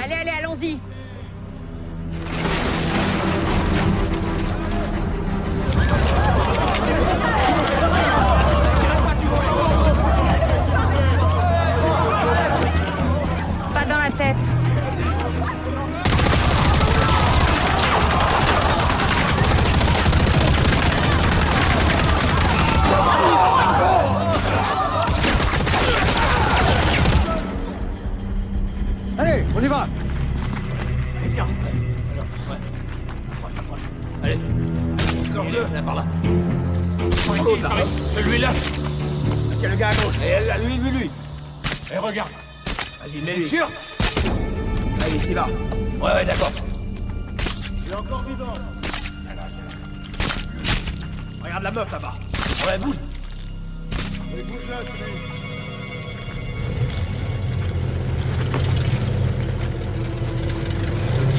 Allez, allez, allons-y. Pas dans la tête. Allez, on y va. Viens. Allez. Encore deux. Là, par là. Prends l'autre, là. Celui-là. Tiens, le gars à gauche. Et lui. Et regarde. Vas-y, mets-lui. Sûr. Allez, ici, là. Ouais, d'accord. Il est encore vivant. Regarde la meuf, là-bas. Ouais, bouge. Allez, bouge là, celui.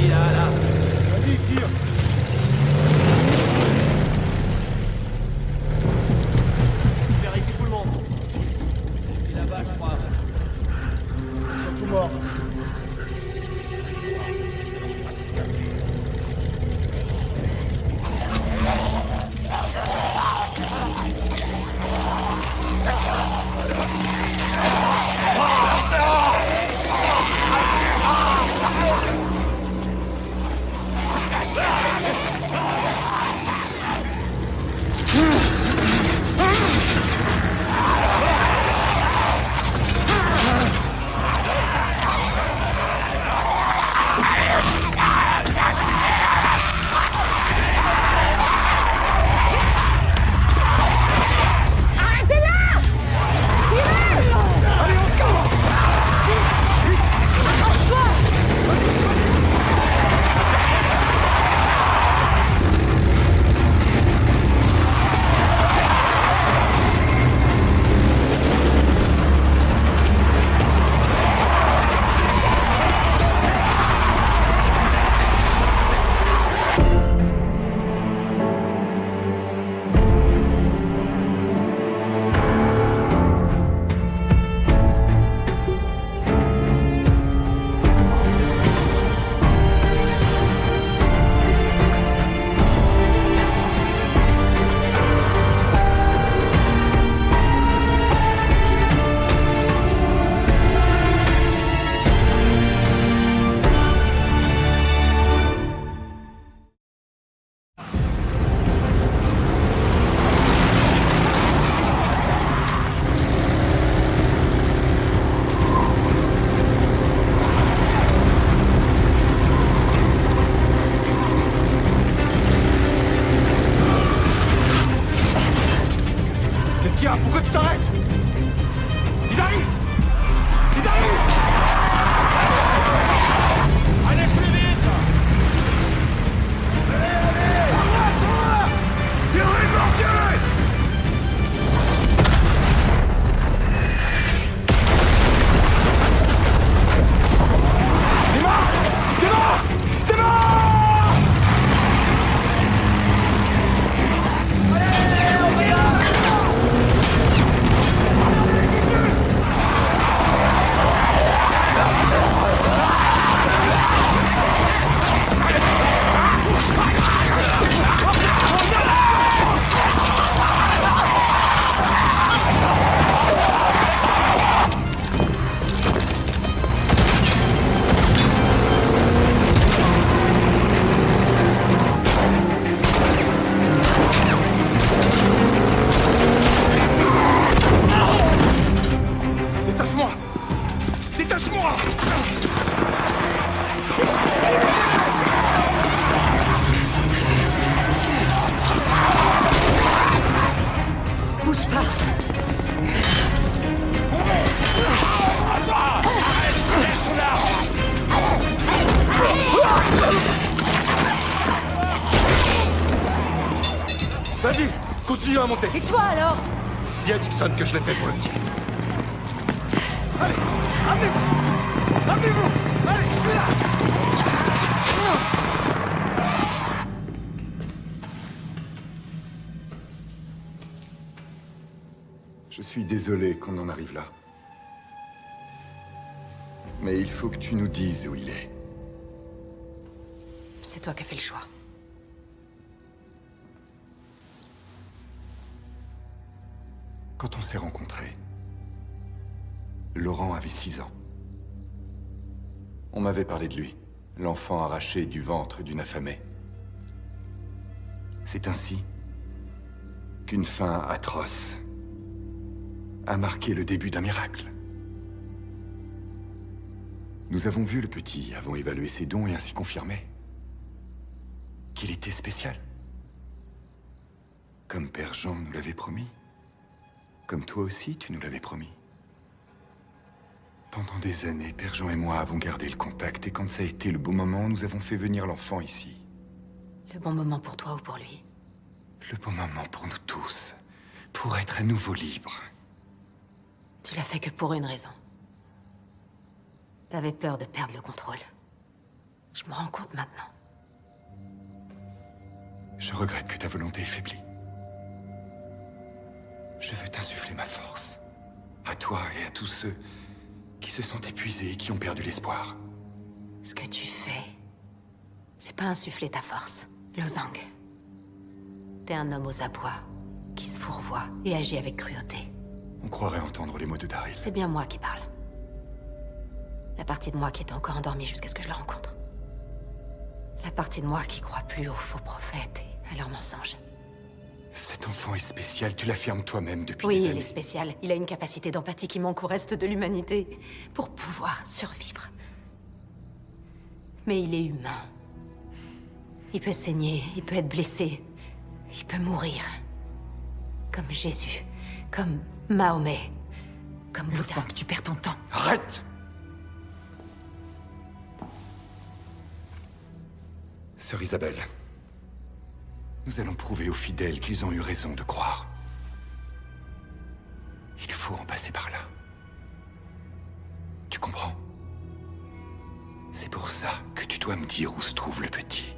Là. Vas-y, tire. Vérifie tout le monde. Il est là-bas, je crois. Ils sont tous morts. Pourquoi tu t'arrêtes? Ils arrivent! Allez, plus vite! Allez! Tirez, mortier! Démarre! Allez, on va là! Détache-moi! Bouge pas. Vas-y, continue à monter. Et toi alors? Dis à Dixon que je l'ai fait pour le petit. Allez, amenez-vous! Amenez-vous! Allez, je suis là! Je suis désolé qu'on en arrive là. Mais il faut que tu nous dises où il est. C'est toi qui as fait le choix. Quand on s'est rencontrés, Laurent avait 6 ans. On m'avait parlé de lui, l'enfant arraché du ventre d'une affamée. C'est ainsi qu'une fin atroce a marqué le début d'un miracle. Nous avons vu le petit, avons évalué ses dons et ainsi confirmé qu'il était spécial. Comme Père Jean nous l'avait promis. Comme toi aussi, tu nous l'avais promis. Pendant des années, Père Jean et moi avons gardé le contact, et quand ça a été le bon moment, nous avons fait venir l'enfant ici. Le bon moment pour toi ou pour lui? Le bon moment pour nous tous, pour être à nouveau libres. Tu l'as fait que pour une raison. T'avais peur de perdre le contrôle. Je me rends compte maintenant. Je regrette que ta volonté ait faibli. Je veux t'insuffler ma force. À toi et à tous ceux qui se sentent épuisés et qui ont perdu l'espoir. Ce que tu fais, c'est pas insuffler ta force. Lozang. T'es un homme aux abois, qui se fourvoie et agit avec cruauté. On croirait entendre les mots de Daryl. C'est bien moi qui parle. La partie de moi qui était encore endormie jusqu'à ce que je le rencontre. La partie de moi qui croit plus aux faux prophètes et à leurs mensonges. Cet enfant est spécial, tu l'affirmes toi-même depuis Oui, des il années. est spécial. Il a une capacité d'empathie qui manque au reste de l'humanité pour pouvoir survivre. Mais il est humain. Il peut saigner, il peut être blessé, il peut mourir. Comme Jésus, comme Mahomet, comme Bouddha. Je sens que tu perds ton temps. Arrête! Sœur Isabelle, nous allons prouver aux fidèles qu'ils ont eu raison de croire. Il faut en passer par là. Tu comprends? C'est pour ça que tu dois me dire où se trouve le petit.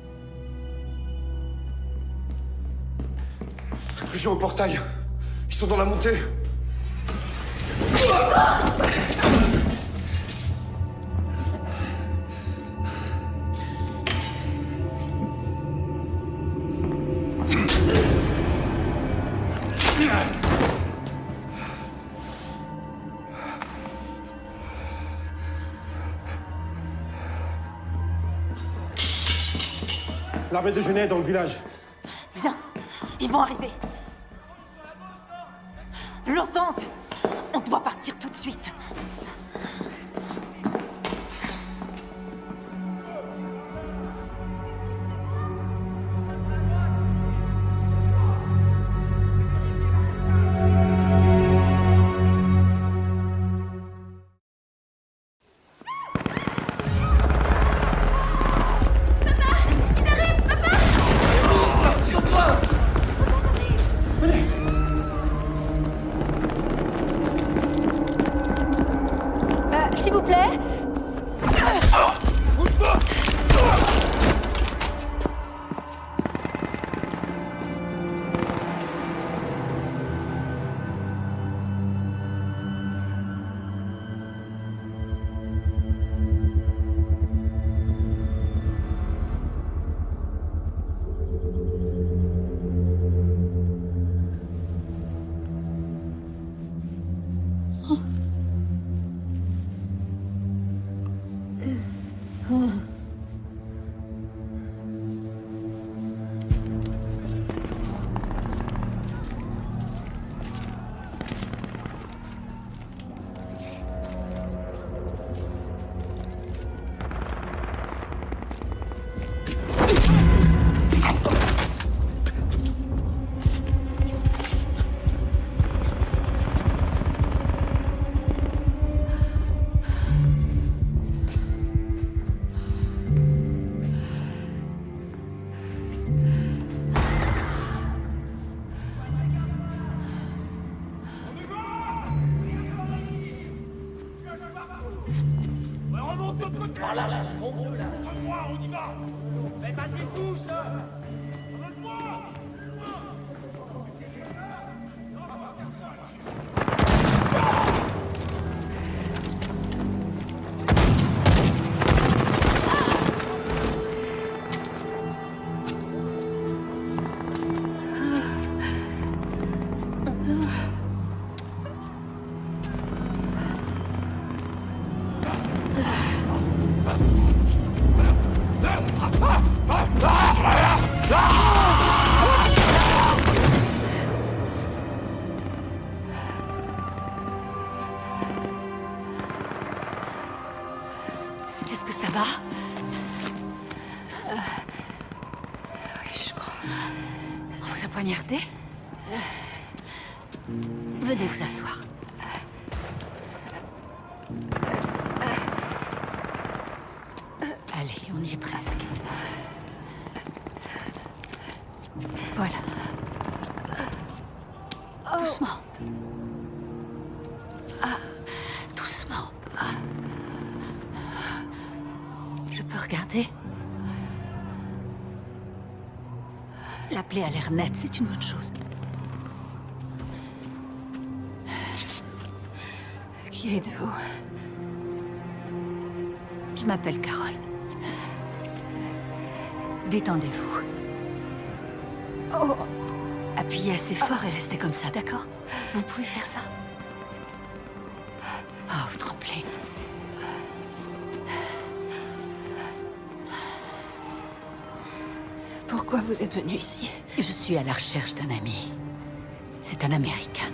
Intrusion au portail. Ils sont dans la montée. L'armée de Genève dans le village. Viens, ils vont arriver. Lozang, on doit partir tout de suite. S'il vous plaît. Remonte de l'autre côté. Voilà, là, on y va. Mais vas-y tous. Remonte-moi. Est-ce que ça va? Oui, je crois. On vous a poignardé? Venez vous asseoir. Allez, on y est presque. Voilà. Doucement. Doucement. Je peux regarder? La plaie a l'air nette, c'est une bonne chose. Qui êtes-vous? Je m'appelle Carole. Détendez-vous. Oh. Appuyez assez fort et restez comme ça, d'accord? Vous pouvez faire ça? Oh, vous tremblez. Pourquoi vous êtes venu ici? Je suis à la recherche d'un ami. C'est un Américain.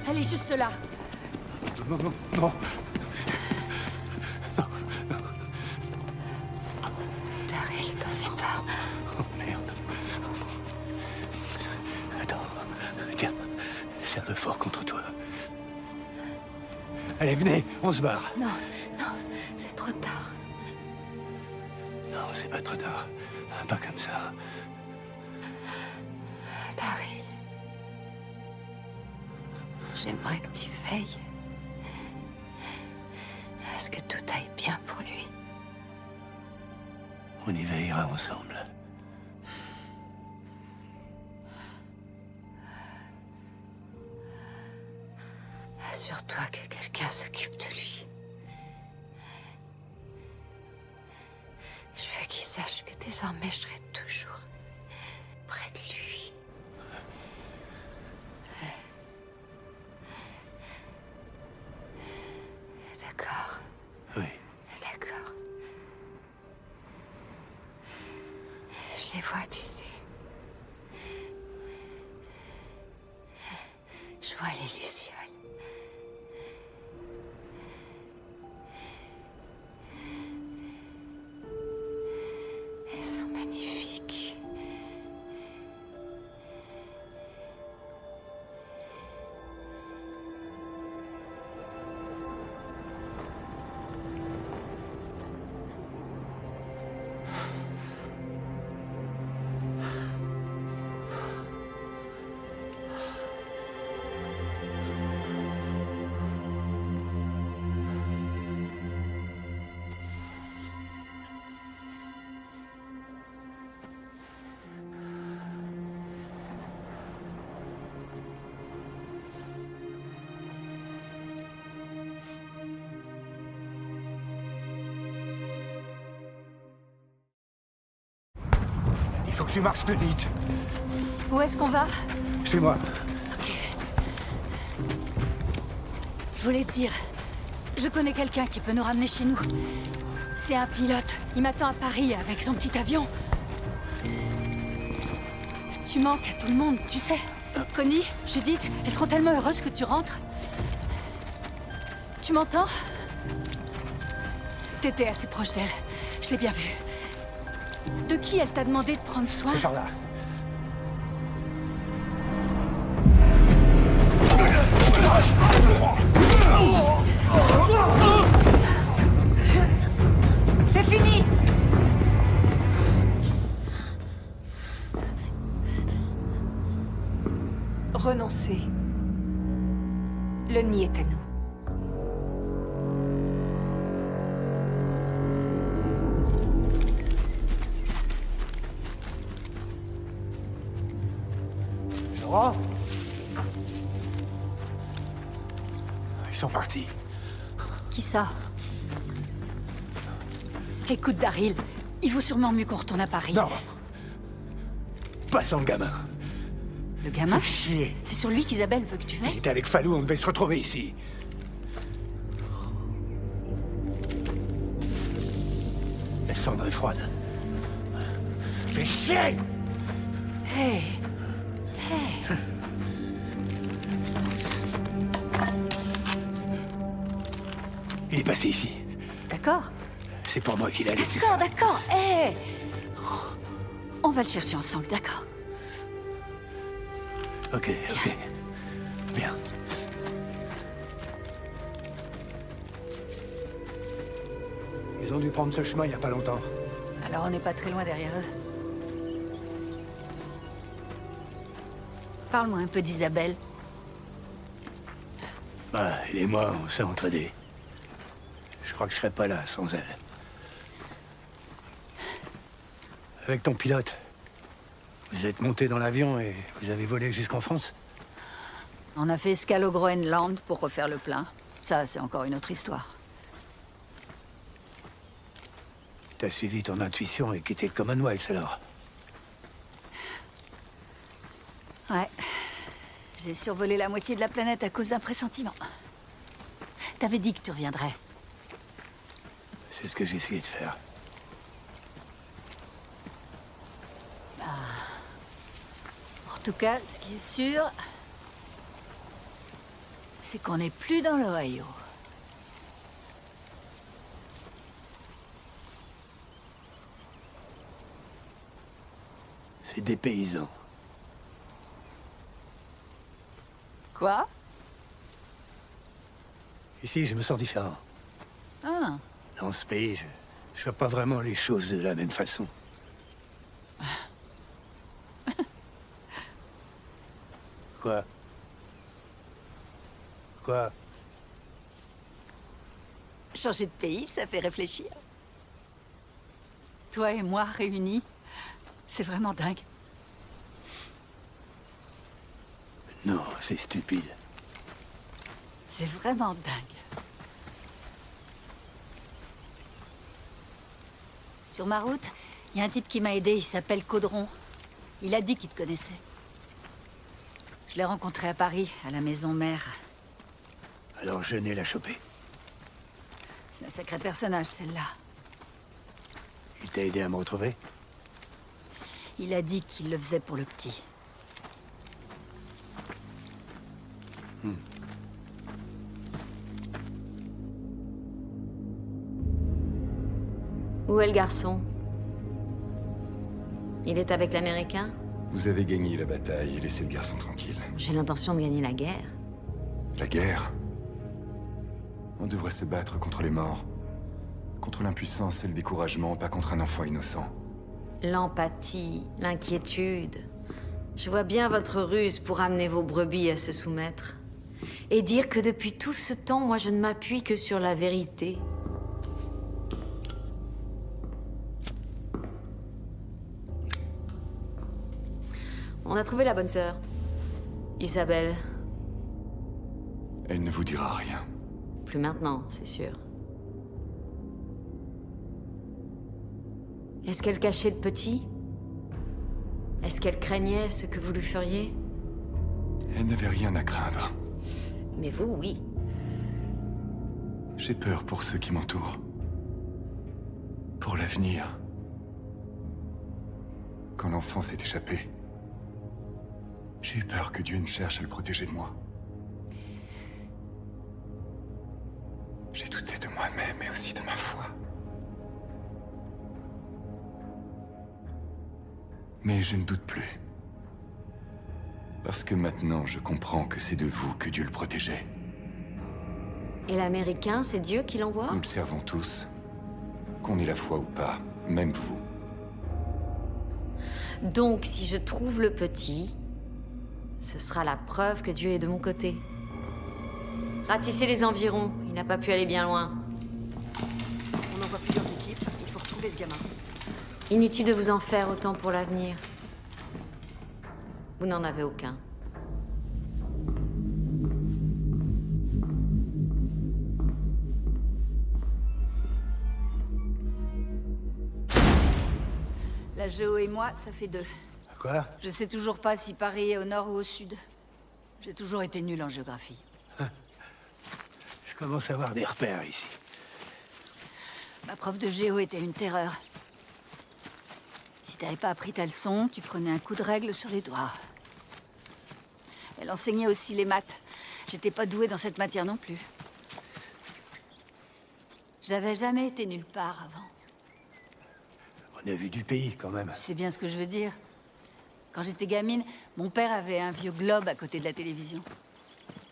Elle est juste là. Non, non, non. Daryl, t'en fais pas. Oh merde. Attends. Tiens. Serre-le fort contre toi. Allez, venez, on se barre. Non, non, c'est trop tard. Non, c'est pas trop tard. Pas comme ça. Daryl. J'aimerais que tu veilles à ce que tout aille bien pour lui. On y veillera ensemble. Assure-toi que quelqu'un s'occupe de lui. Je veux qu'il sache que désormais je serai toujours près de lui. D'accord, Oui. d'accord. Je les vois, tu sais. Je vois les lucioles. Elles sont magnifiques. que tu marches plus vite. Où est-ce qu'on va? Chez moi. Ok. Je voulais te dire, je connais quelqu'un qui peut nous ramener chez nous. C'est un pilote. Il m'attend à Paris avec son petit avion. Tu manques à tout le monde, tu sais. Connie, Judith, elles seront tellement heureuses que tu rentres. Tu m'entends? T'étais assez proche d'elle. Je l'ai bien vu. De qui elle t'a demandé de prendre soin? C'est par là. C'est fini! Renoncez. Le nid est à nous. Laurent? Ils sont partis. Qui ça? Écoute, Daryl, il vaut sûrement mieux qu'on retourne à Paris. Non. Pas sans le gamin. Le gamin? Fais chier. C'est sur lui qu'Isabelle veut que tu Il veilles? était avec Fallou, on devait se retrouver ici. La cendre est froide. Fais chier! Hey! Hey! Il est passé ici. D'accord? C'est pour moi qu'il a laissé ça. D'accord, hey! On va le chercher ensemble, d'accord? Ok. Bien. Ils ont dû prendre ce chemin il y a pas longtemps. Alors on n'est pas très loin derrière eux. Parle-moi un peu d'Isabelle. Bah, elle et moi, on s'est entraînés. Je crois que je serais pas là sans elle. Avec ton pilote, vous êtes monté dans l'avion et vous avez volé jusqu'en France? On a fait escale au Groenland pour refaire le plein. Ça, c'est encore une autre histoire. T'as suivi ton intuition et quitté le Commonwealth alors? Ouais. J'ai survolé la moitié de la planète à cause d'un pressentiment. T'avais dit que tu reviendrais. C'est ce que j'ai essayé de faire. En tout cas, ce qui est sûr, c'est qu'on n'est plus dans l'Ohio. C'est des paysans. Quoi? Ici, je me sens différent. Ah, Dans ce pays, je vois pas vraiment les choses de la même façon. Quoi? Quoi? changer de pays, ça fait réfléchir. Toi et moi réunis, c'est vraiment dingue. Non, c'est stupide. C'est vraiment dingue. Sur ma route, il y a un type qui m'a aidé, il s'appelle Caudron. Il a dit qu'il te connaissait. Je l'ai rencontré à Paris, à la maison mère. Alors je n'ai la choper. C'est un sacré personnage, celle-là. Il t'a aidé à me retrouver? Il a dit qu'il le faisait pour le petit. Où est le garçon? Il est avec l'Américain? Vous avez gagné la bataille et laissé le garçon tranquille. J'ai l'intention de gagner la guerre. La guerre? On devrait se battre contre les morts. Contre l'impuissance et le découragement, pas contre un enfant innocent. L'empathie, l'inquiétude. Je vois bien votre ruse pour amener vos brebis à se soumettre. Et dire que depuis tout ce temps, moi, je ne m'appuie que sur la vérité. On a trouvé la bonne sœur. Isabelle. Elle ne vous dira rien. Plus maintenant, c'est sûr. Est-ce qu'elle cachait le petit? Est-ce qu'elle craignait ce que vous lui feriez? Elle n'avait rien à craindre. Mais vous, oui. J'ai peur pour ceux qui m'entourent. Pour l'avenir. Quand l'enfant s'est échappé, j'ai eu peur que Dieu ne cherche à le protéger de moi. J'ai douté de moi-même, mais aussi de ma foi. Mais je ne doute plus. Parce que maintenant, je comprends que c'est de vous que Dieu le protégeait. Et l'Américain, c'est Dieu qui l'envoie? Nous le servons tous. Qu'on ait la foi ou pas, même vous. Donc, si je trouve le petit, ce sera la preuve que Dieu est de mon côté. Ratissez les environs, il n'a pas pu aller bien loin. On envoie plusieurs équipes, il faut retrouver ce gamin. Inutile de vous en faire autant pour l'avenir. Vous n'en avez aucun. La Géo et moi, ça fait 2. Quoi? Je sais toujours pas si Paris est au nord ou au sud. J'ai toujours été nulle en géographie. Je commence à avoir des repères ici. Ma prof de géo était une terreur. Si t'avais pas appris ta leçon, tu prenais un coup de règle sur les doigts. Elle enseignait aussi les maths. J'étais pas douée dans cette matière non plus. J'avais jamais été nulle part avant. On a vu du pays, quand même. Tu sais bien ce que je veux dire. Quand j'étais gamine, mon père avait un vieux globe à côté de la télévision.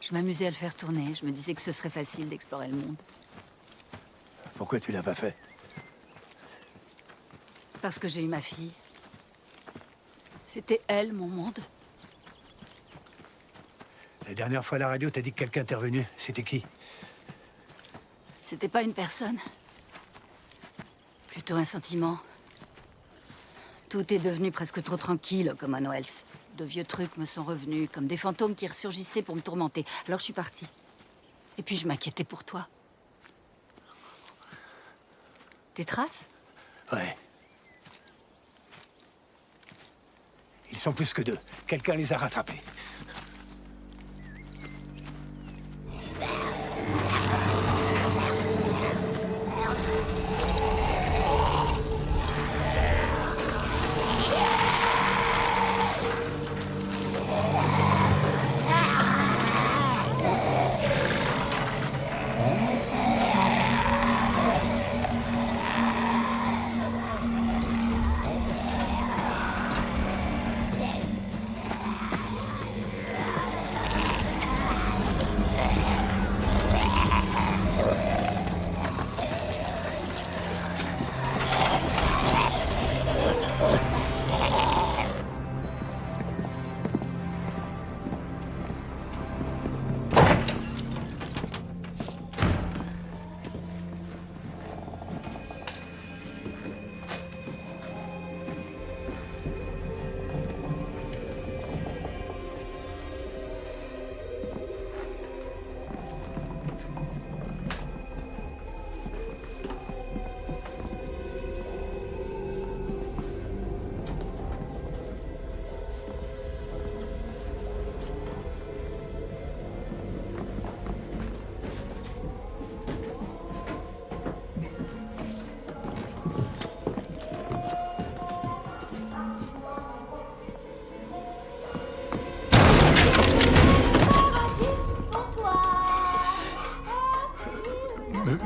Je m'amusais à le faire tourner. Je me disais que ce serait facile d'explorer le monde. Pourquoi tu l'as pas fait? Parce que j'ai eu ma fille. C'était elle, mon monde. La dernière fois à la radio, t'as dit que quelqu'un était revenu. C'était qui? C'était pas une personne. Plutôt un sentiment. Tout est devenu presque trop tranquille, comme à Noël. De vieux trucs me sont revenus, comme des fantômes qui ressurgissaient pour me tourmenter. Alors je suis partie. Et puis je m'inquiétais pour toi. Tes traces? Ouais. Ils sont plus que 2. Quelqu'un les a rattrapés.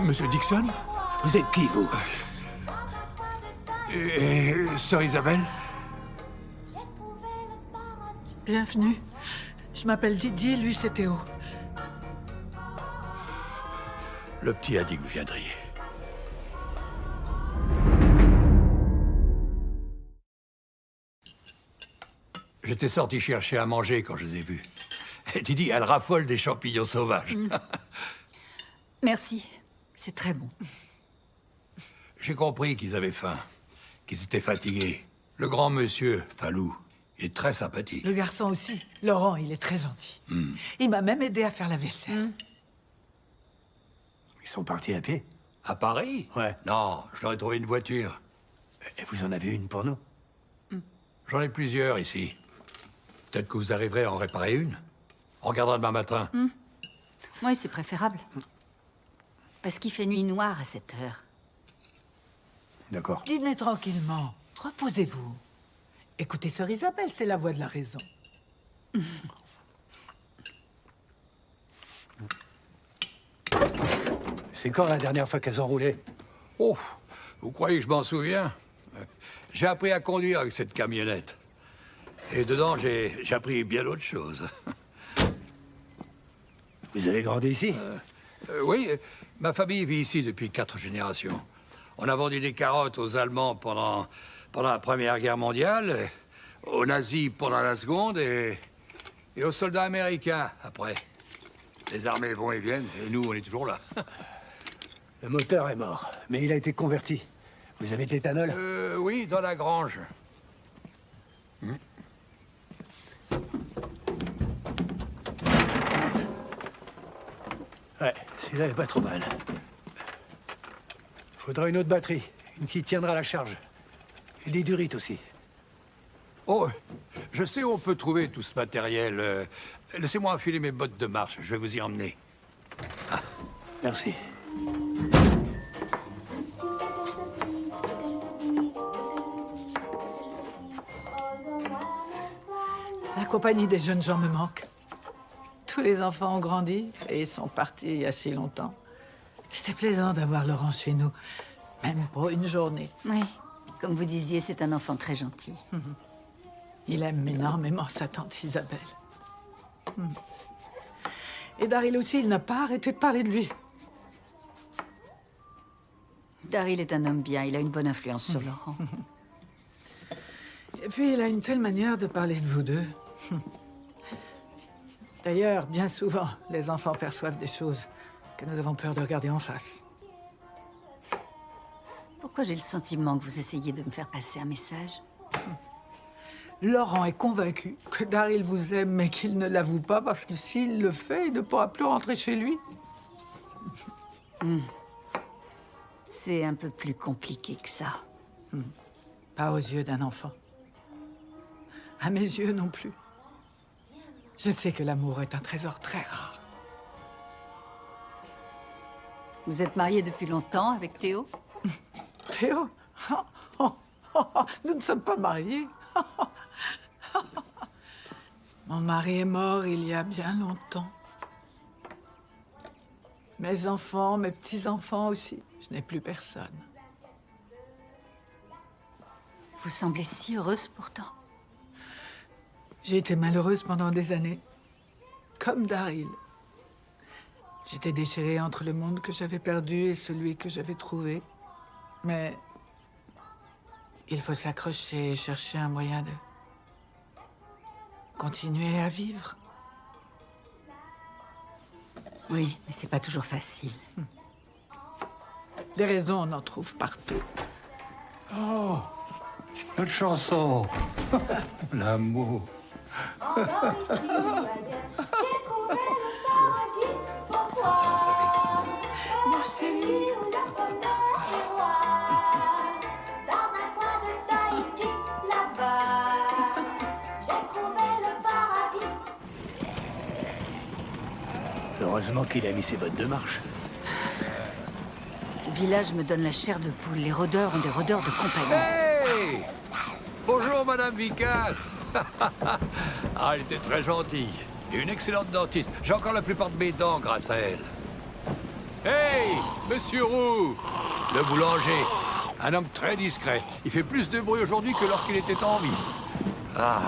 Monsieur Dixon? Vous êtes qui, vous? Et sœur Isabelle? Bienvenue. Je m'appelle Didier, lui c'est Théo. Le petit a dit que vous viendriez. J'étais sorti chercher à manger quand je les ai vus. Et Didi, elle raffole des champignons sauvages. Merci. C'est très bon. J'ai compris qu'ils avaient faim, qu'ils étaient fatigués. Le grand monsieur, Falou, il est très sympathique. Le garçon aussi. Laurent, il est très gentil. Il m'a même aidé à faire la vaisselle. Ils sont partis à pied? À Paris? Ouais. Non, je leur ai trouvé une voiture. Et vous en avez une pour nous? J'en ai plusieurs ici. Peut-être que vous arriverez à en réparer une. On regardera demain matin. Oui, c'est préférable. Parce qu'il fait nuit noire à cette heure. D'accord. Dînez tranquillement. Reposez-vous. Écoutez sœur Isabelle, c'est la voix de la raison. C'est quand la dernière fois qu'elles ont roulé? Oh, vous croyez que je m'en souviens? J'ai appris à conduire avec cette camionnette. Et dedans, j'ai appris bien d'autres choses. Vous avez grandi ici? Oui, ma famille vit ici depuis 4 générations. On a vendu des carottes aux Allemands pendant la Première Guerre mondiale, aux nazis pendant la Seconde et aux soldats américains après. Les armées vont et viennent, et nous, on est toujours là. Le moteur est mort, mais il a été converti. Vous avez de l'éthanol? Oui, dans la grange. Ouais, celui-là est pas trop mal. Faudra une autre batterie, une qui tiendra la charge. Et des durites aussi. Oh, je sais où on peut trouver tout ce matériel. Laissez-moi enfiler mes bottes de marche, je vais vous y emmener. Merci. La compagnie des jeunes gens me manque. Tous les enfants ont grandi et ils sont partis il y a si longtemps. C'était plaisant d'avoir Laurent chez nous, même pour une journée. Oui, comme vous disiez, c'est un enfant très gentil. Il aime énormément sa tante Isabelle. Et Daryl aussi, il n'a pas arrêté de parler de lui. Daryl est un homme bien, il a une bonne influence sur Laurent. Et puis, il a une telle manière de parler de vous deux. D'ailleurs, bien souvent, les enfants perçoivent des choses que nous avons peur de regarder en face. Pourquoi j'ai le sentiment que vous essayez de me faire passer un message? Laurent est convaincu que Daryl vous aime, mais qu'il ne l'avoue pas parce que s'il le fait, il ne pourra plus rentrer chez lui. C'est un peu plus compliqué que ça. Pas aux yeux d'un enfant. À mes yeux non plus. Je sais que l'amour est un trésor très rare. Vous êtes mariés depuis longtemps avec Théo? Théo? Nous ne sommes pas mariés. Mon mari est mort il y a bien longtemps. Mes enfants, mes petits-enfants aussi. Je n'ai plus personne. Vous semblez si heureuse pourtant. J'ai été malheureuse pendant des années. Comme Daryl. J'étais déchirée entre le monde que j'avais perdu et celui que j'avais trouvé. Mais il faut s'accrocher et chercher un moyen de continuer à vivre. Oui, mais c'est pas toujours facile. Des raisons, on en trouve partout. Oh, notre chanson. L'amour. Heureusement qu'il a mis ses bottes de marche. Ce village me donne la chair de poule. Les rôdeurs ont des rôdeurs de compagnie. Hey! Bonjour, Madame Vicasse. Ah, elle était très gentille. Et une excellente dentiste. J'ai encore la plupart de mes dents grâce à elle. Hey! Monsieur Roux! Le boulanger. Un homme très discret. Il fait plus de bruit aujourd'hui que lorsqu'il était en vie. Ah,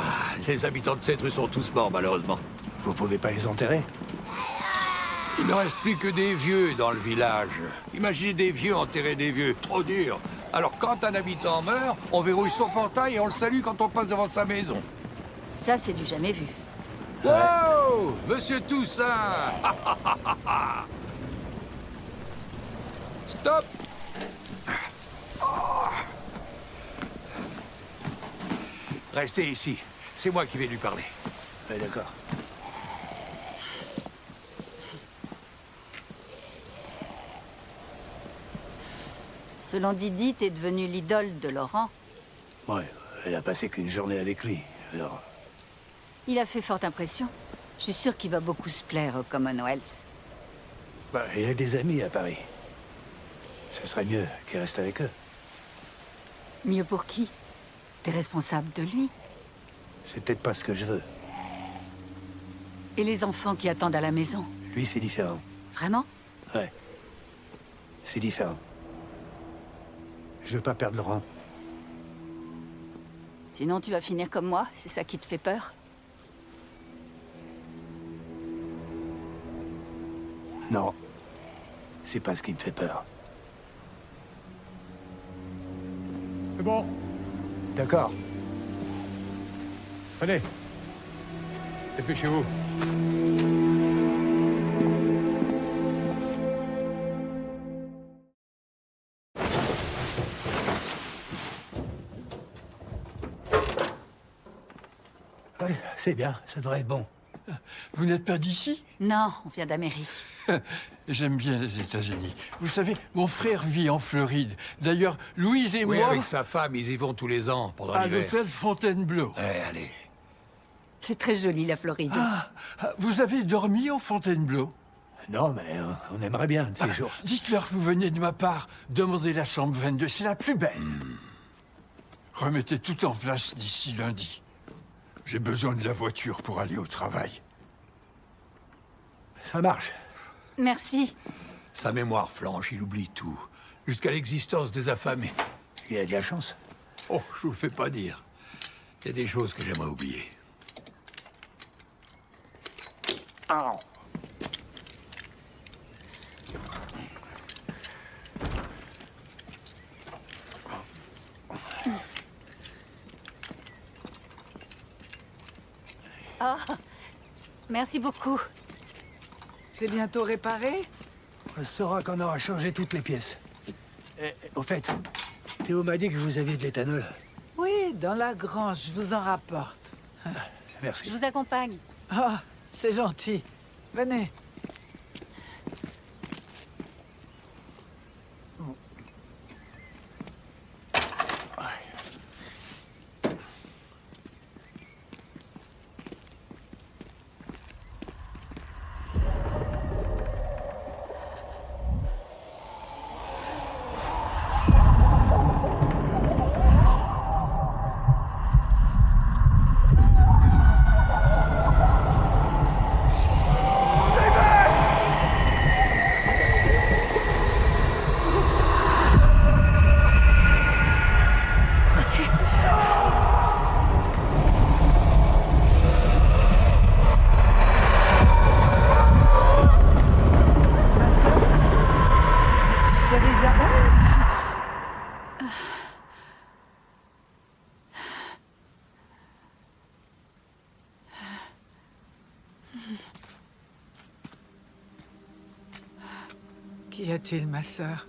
les habitants de cette rue sont tous morts, malheureusement. Vous pouvez pas les enterrer? Il ne reste plus que des vieux dans le village. Imaginez des vieux enterrer des vieux. Trop dur. Alors, quand un habitant meurt, on verrouille son portail et on le salue quand on passe devant sa maison. Ça, c'est du jamais vu. Wow! Monsieur Toussaint! Stop! Restez ici. C'est moi qui vais lui parler. Ouais, d'accord. Selon Didi, t'es devenu l'idole de Laurent. Ouais, Elle a passé qu'une journée avec lui, alors... Il a fait forte impression. Je suis sûre qu'il va beaucoup se plaire au Commonwealth. Bah, il a des amis à Paris. Ce serait mieux qu'il reste avec eux. Mieux pour qui? T'es responsable de lui. C'est peut-être pas ce que je veux. Et les enfants qui attendent à la maison. Lui, c'est différent. Vraiment? Ouais. C'est différent. Je veux pas perdre Laurent. Sinon, tu vas finir comme moi. C'est ça qui te fait peur? Non. C'est pas ce qui me fait peur. C'est bon. D'accord. Allez. Dépêchez-vous. Ouais, c'est bien. Ça devrait être bon. Vous n'êtes pas d'ici? Non, on vient d'Amérique. J'aime bien les États-Unis. Vous savez, mon frère vit en Floride. D'ailleurs, Louise et Oui, moi... avec sa femme, ils y vont tous les ans pendant à l'hiver. l'hôtel Fontainebleau. Allez. C'est très joli, la Floride. Vous avez dormi au Fontainebleau? Non, mais on aimerait bien un de ces jours. Dites-leur que vous venez de ma part. Demandez la chambre 22, c'est la plus belle. Remettez tout en place d'ici lundi. J'ai besoin de la voiture pour aller au travail. Ça marche. Merci. Sa mémoire flanche, il oublie tout. Jusqu'à l'existence des affamés. Il a de la chance. Oh, je vous le fais pas dire. Il y a des choses que j'aimerais oublier. Oh, merci beaucoup. C'est bientôt réparé? On saura qu'on aura changé toutes les pièces. Au fait, Théo m'a dit que vous aviez de l'éthanol. Oui, dans la grange, je vous en rapporte. Merci. Je vous accompagne. Ah, c'est gentil. Venez. Qu'y a-t-il, ma sœur?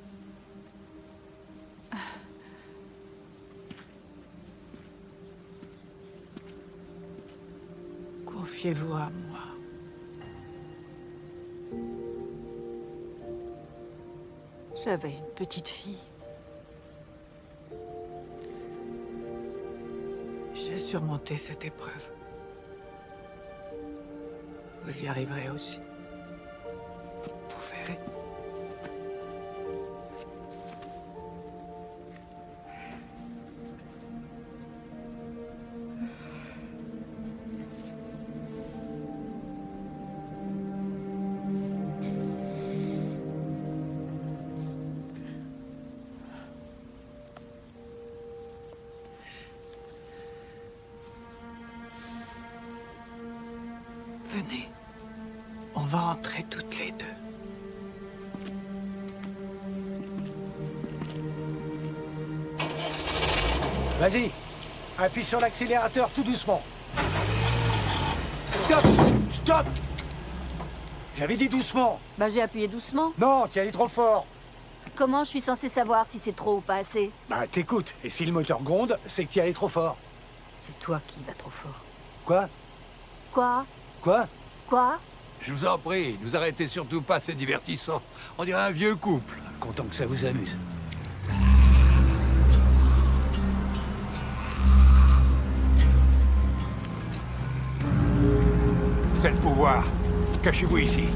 Confiez-vous à moi. J'avais une petite fille. J'ai surmonté cette épreuve. Vous y arriverez aussi. Vous verrez. Venez. On va entrer toutes les deux. Vas-y. Appuie sur l'accélérateur tout doucement. Stop! Stop! J'avais dit doucement. Bah, j'ai appuyé doucement. Non, t'y allais trop fort. Comment je suis censée savoir si c'est trop ou pas assez? Bah, t'écoutes. Et si le moteur gronde, c'est que t'y allais trop fort. C'est toi qui vas trop fort. Quoi? Quoi? Quoi? Quoi? Je vous en prie, ne vous arrêtez surtout pas, c'est divertissant. On dirait un vieux couple. Content que ça vous amuse. C'est le pouvoir. Cachez-vous ici.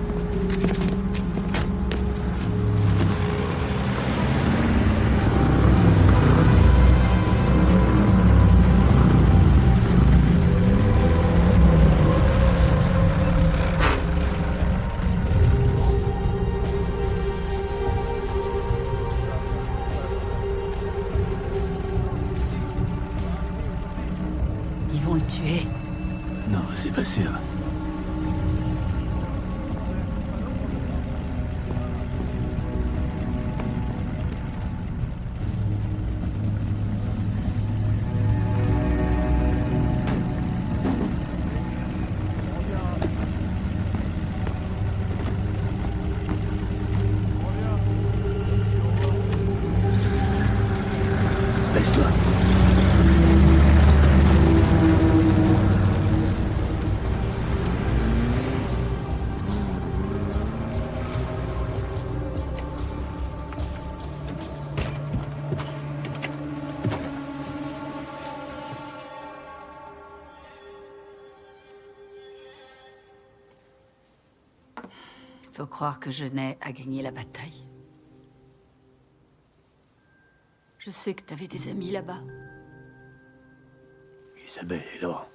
Ils vont le tuer. Non, c'est pas sûr. Laisse-toi. Faut croire que je n'ai à gagner la bataille. Je sais que t'avais des amis là-bas. Isabelle et Laurent.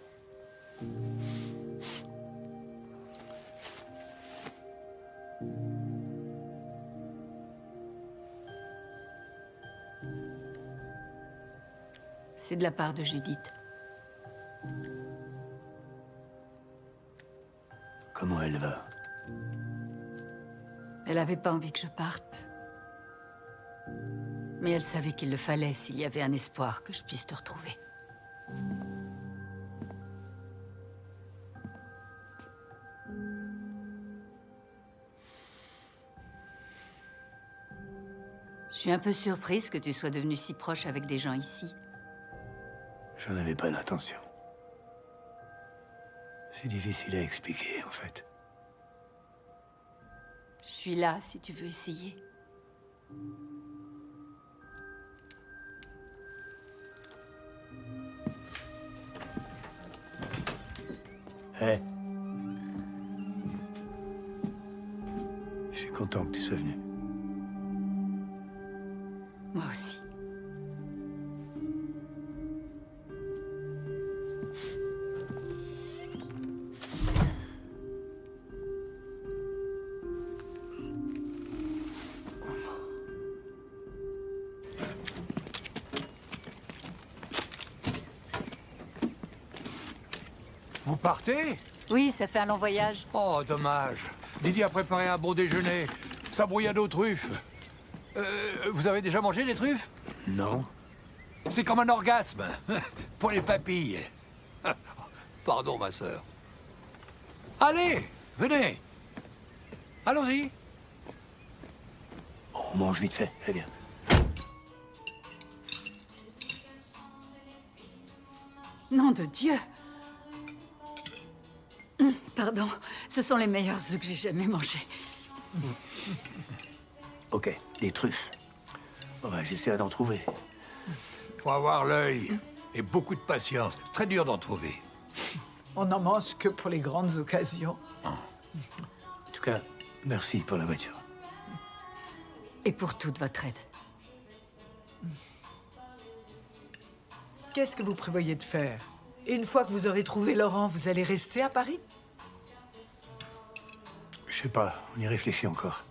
C'est de la part de Judith. Comment elle va? Elle avait pas envie que je parte. Mais elle savait qu'il le fallait s'il y avait un espoir que je puisse te retrouver. Je suis un peu surprise que tu sois devenu si proche avec des gens ici. J'en avais pas l'intention. C'est difficile à expliquer, en fait. Je suis là si tu veux essayer. Hé. Je suis content que tu sois venu. Moi aussi. Vous partez? Oui, ça fait un long voyage. Oh, dommage. Didier a préparé un bon déjeuner. Sabrouillade aux truffes. Vous avez déjà mangé des truffes? Non. C'est comme un orgasme. Pour les papilles. Pardon, ma sœur. Allez, venez. Allons-y. On mange vite fait, eh bien. Nom de Dieu! Pardon, ce sont les meilleurs œufs que j'ai jamais mangés. Ok, des truffes. Bon, bah, j'essaierai d'en trouver. Faut avoir l'œil et beaucoup de patience. C'est très dur d'en trouver. On n'en mange que pour les grandes occasions. En tout cas, merci pour la voiture. Et pour toute votre aide. Qu'est-ce que vous prévoyez de faire? Et une fois que vous aurez trouvé Laurent, vous allez rester à Paris? Je sais pas, on y réfléchit encore.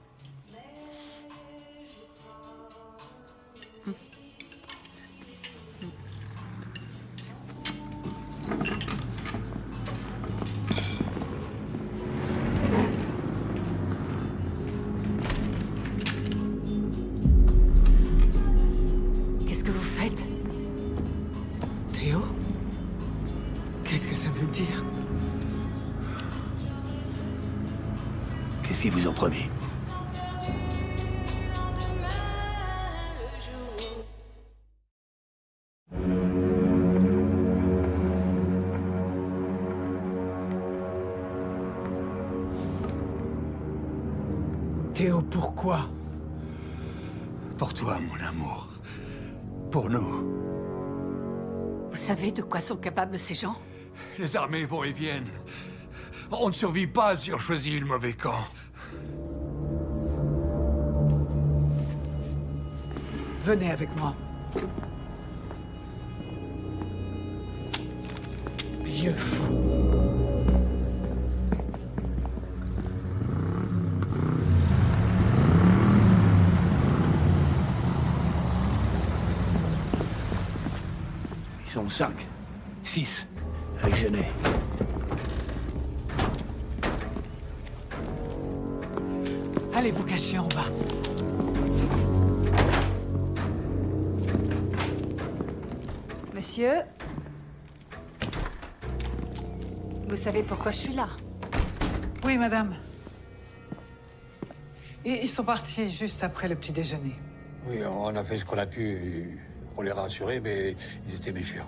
Qu'est-ce que vous faites? Théo? Qu'est-ce que ça veut dire? Qu'est-ce qu'ils vous ont promis? Théo, pourquoi? Pour toi, mon amour. Pour nous. Vous savez de quoi sont capables ces gens? Les armées vont et viennent. On ne survit pas si on choisit le mauvais camp. Venez avec moi. Vieux fou. Ils sont 5. 6. Avec Genet. Allez vous cacher en bas. Monsieur, vous savez pourquoi je suis là? Oui, madame. Et ils sont partis juste après le petit déjeuner. Oui, on a fait ce qu'on a pu pour les rassurer, mais ils étaient méfiants.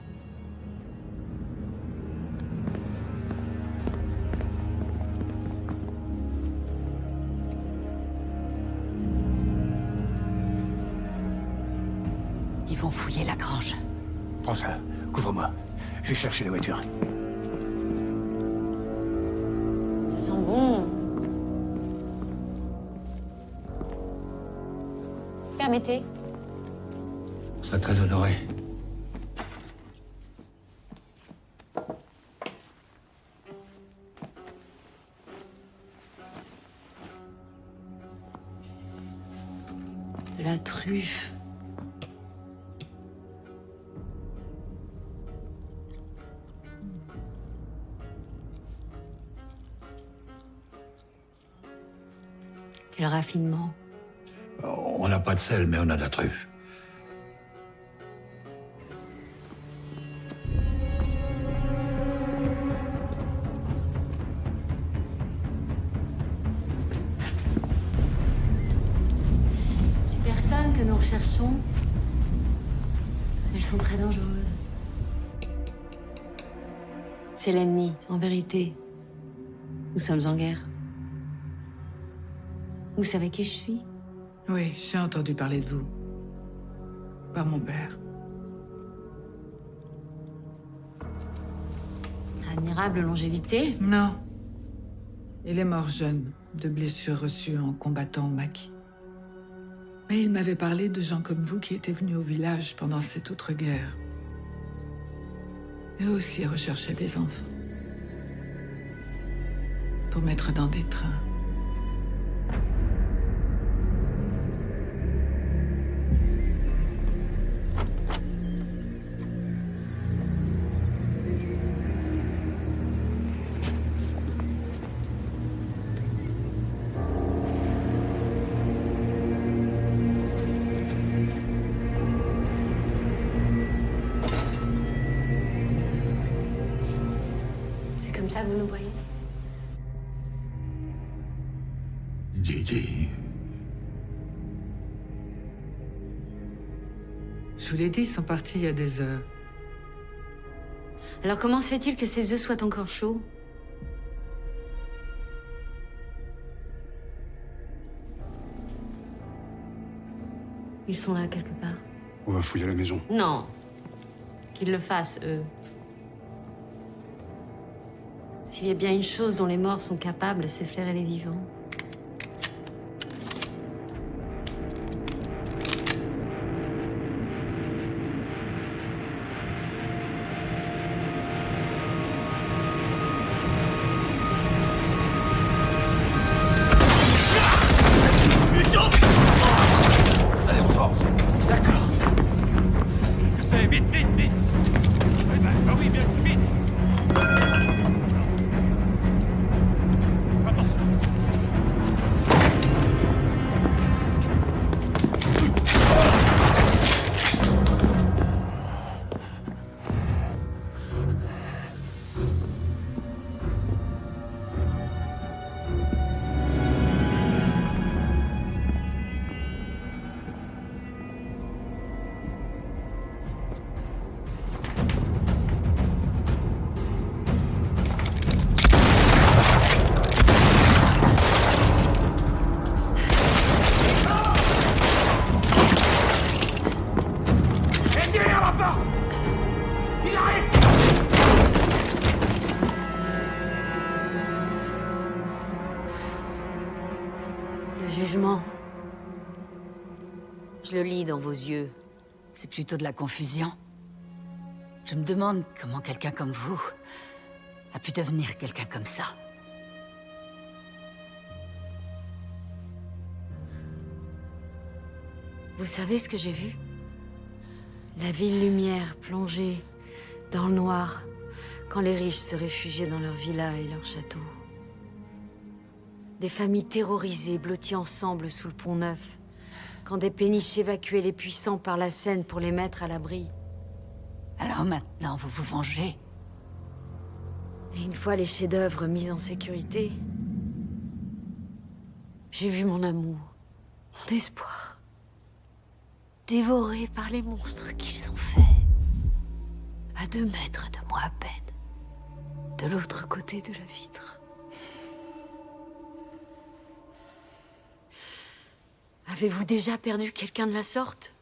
Ils vont fouiller la grange. Prends ça. Couvre-moi. Je vais chercher la voiture. Ça sent bon. Permettez. On serait très honoré. De la truffe. Quel raffinement. On n'a pas de sel, mais on a de la truffe. Ces personnes que nous recherchons, elles sont très dangereuses. C'est l'ennemi, en vérité. Nous sommes en guerre. Vous savez qui je suis? Oui, j'ai entendu parler de vous. Par mon père. Admirable longévité. Non. Il est mort jeune, de blessures reçues en combattant au maquis. Mais il m'avait parlé de gens comme vous qui étaient venus au village pendant cette autre guerre. Eux aussi recherchaient des enfants. Pour mettre dans des trains. C'est comme ça que vous nous voyez? Didi. Je vous l'ai dit, ils sont partis il y a des heures. Alors comment se fait-il que ces œufs soient encore chauds? Ils sont là quelque part. On va fouiller la maison. Non. Qu'ils le fassent, eux. S'il y a bien une chose dont les morts sont capables, c'est flairer les vivants. Allez, on sort. D'accord. Qu'est-ce que c'est? Vite, vite, vite. Oui, bah oui, bien, vite. Attention. jugement. Je le lis dans vos yeux. C'est plutôt de la confusion. Je me demande comment quelqu'un comme vous a pu devenir quelqu'un comme ça. Vous savez ce que j'ai vu? La ville lumière plongée dans le noir, quand les riches se réfugiaient dans leurs villas et leurs châteaux. Des familles terrorisées, blotties ensemble sous le pont Neuf, quand des péniches évacuaient les puissants par la Seine pour les mettre à l'abri. Alors maintenant, vous vous vengez? Et une fois les chefs-d'œuvre mis en sécurité, j'ai vu mon amour, mon espoir, dévoré par les monstres qu'ils ont faits. À 2 mètres de moi à peine, de l'autre côté de la vitre. Avez-vous déjà perdu quelqu'un de la sorte?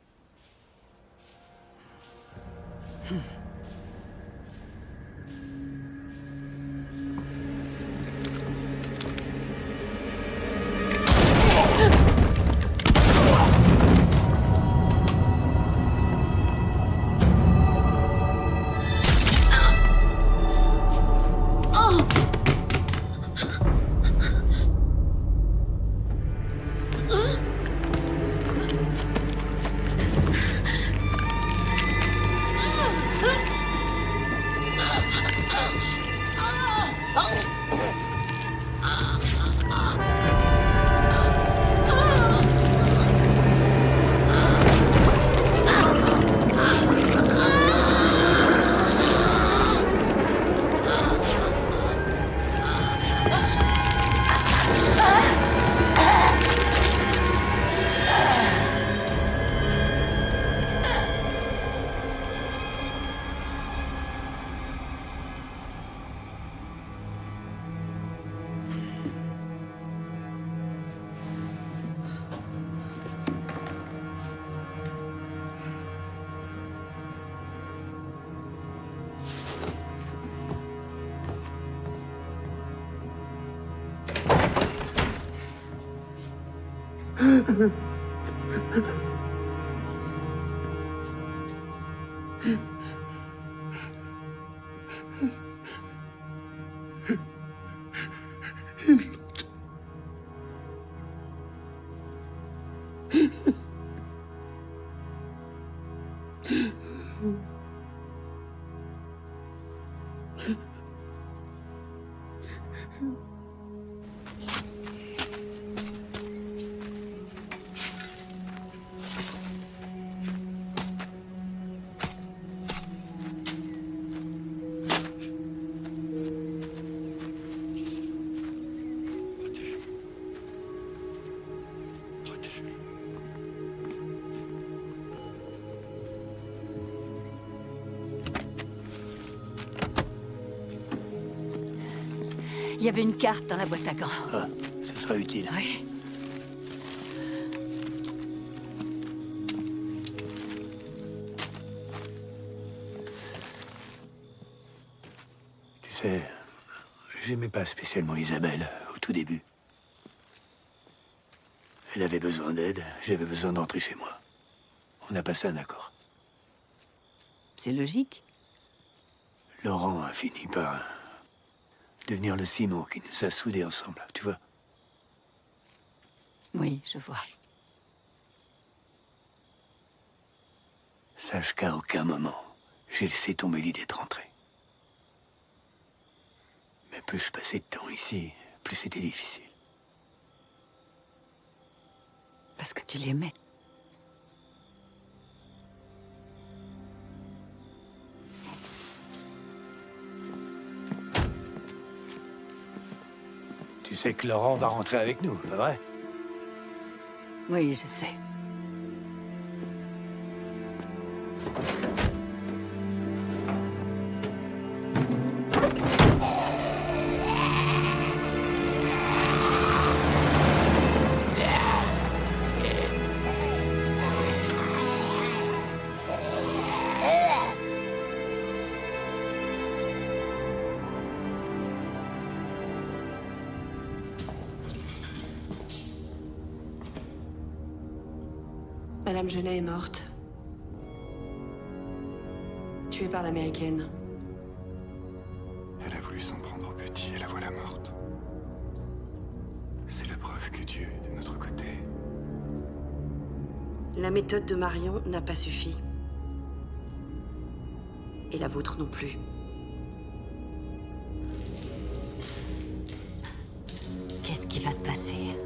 Il y avait une carte dans la boîte à gants. Ah, ce sera utile. Oui. Tu sais, j'aimais pas spécialement Isabelle au tout début. Elle avait besoin d'aide, j'avais besoin d'entrer chez moi. On a passé un accord. C'est logique. Laurent a fini par devenir le ciment qui nous a soudés ensemble, tu vois. Oui, je vois. Sache qu'à aucun moment, j'ai laissé tomber l'idée de rentrer. Mais plus je passais de temps ici, plus c'était difficile. Parce que tu l'aimais. Tu sais que Laurent va rentrer avec nous, pas vrai? Oui, je sais. Madame Genet est morte. Tuée par l'américaine. Elle a voulu s'en prendre au petit et la voilà morte. C'est la preuve que Dieu est de notre côté. La méthode de Marion n'a pas suffi. Et la vôtre non plus. Qu'est-ce qui va se passer?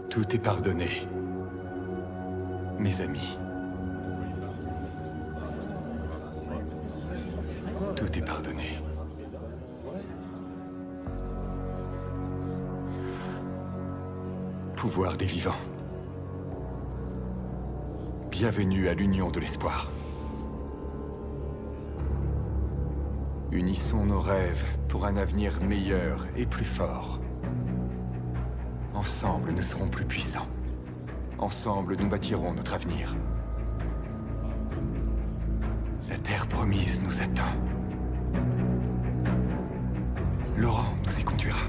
Tout est pardonné, mes amis. Tout est pardonné. Pouvoir des vivants. Bienvenue à l'Union de l'Espoir. Unissons nos rêves pour un avenir meilleur et plus fort. Ensemble, nous serons plus puissants. Ensemble, nous bâtirons notre avenir. La terre promise nous attend. Laurent nous y conduira.